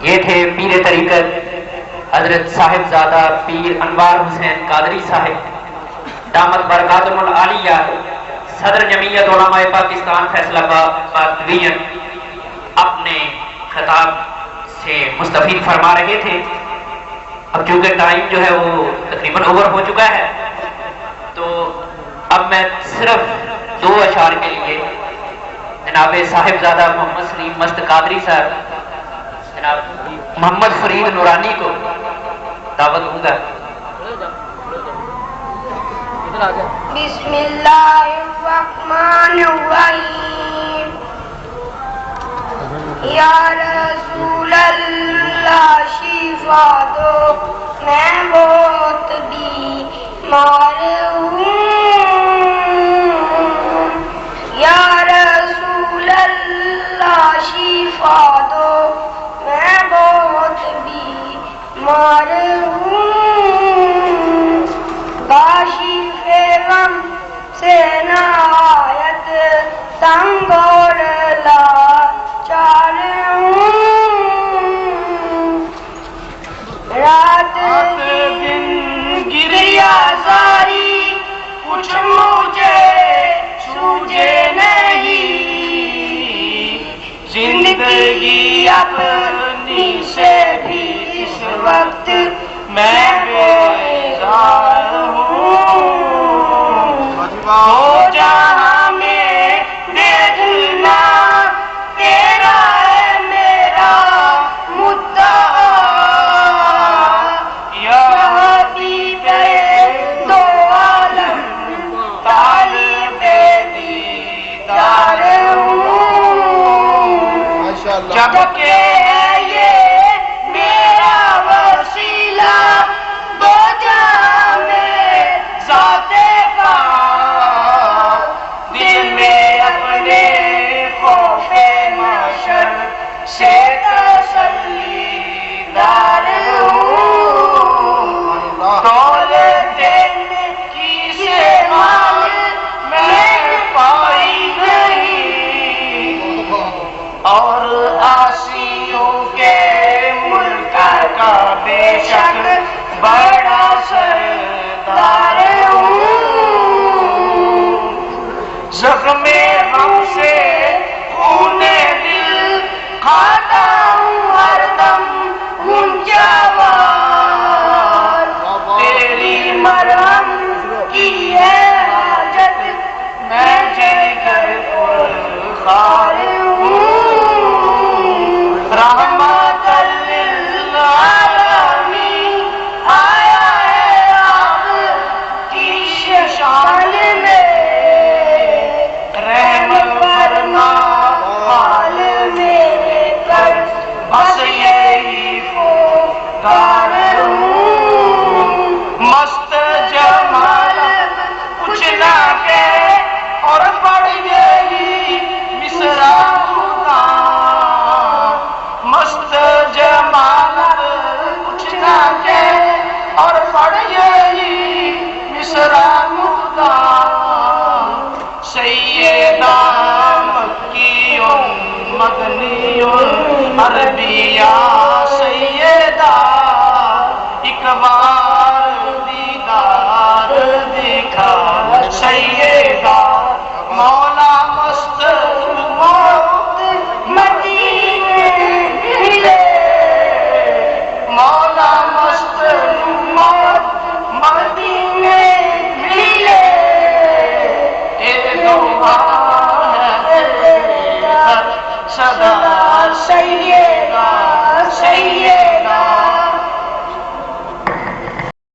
یہ تھے پیر طریقت حضرت صاحب زادہ پیر انوار حسین قادری صاحب دامت برکاتہم العالیہ، صدر جمعیت علماء پاکستان فیصل آباد ڈویژن، اپنے خطاب سے مستفید فرما رہے تھے۔ اب چونکہ ٹائم جو ہے وہ تقریباً اوور ہو چکا ہے، تو اب میں صرف 2 اشعار کے لیے جناب صاحبزادہ محمد سلیم مست قادری صاحب، جناب محمد فرید نورانی کو دعوت دوں گا۔ بسم اللہ الرحمن الرحیم۔ یا رسول اللہ شفا دو، میں بہت بیمار ہوں۔ یا رسول اللہ شفا دو، میں بہت بیمار ہوں۔ کاشف غم سے نہایت تنگ اور لاچار ہوں۔ رات دن گریا زاری، کچھ مجھے سوجے نہیں۔ زندگی اپنی سے بھی اس وقت میں بیزار ہوں۔ تو جہاں میں دیکھنا تیرا ہے میرا مدعا، یا حبیب دو عالم طالب دیدار ہوں۔ جب کہ یہ میرا وسیلہ دو جہاں میں ذات کا، دل میں اپنے خوف محشر سے تسلی دار ہوں۔ دولت کی سے مال میں پائی نہیں، اور آسیوں کے ملک کا بے شک بڑا سردار ہوں۔ زخم غم سے خون دل کھاتا ہوں ہر دم گنجوار، تیری مرہم کی ہے حاجت میں جگر پر خار ہوں۔ رحمت للعالمین آیا ہے آپ کی شان میں، رحم فرما حال میرے پر، بس یہی پکار ہوں۔ مست جمال کچھ نہ کہ اور پڑھ یہی مصرع خدا، مست جمال کچھ نہ کہ اور پڑھ یہی مصرع خدا، سیدہ مکی مدنی عربیہ سیدہ، ایک بار دیدار دکھا سیدہ، مولا مست موت مدینے ملے، مولا مست موت مدینے ملے، اے دعا ہے صدا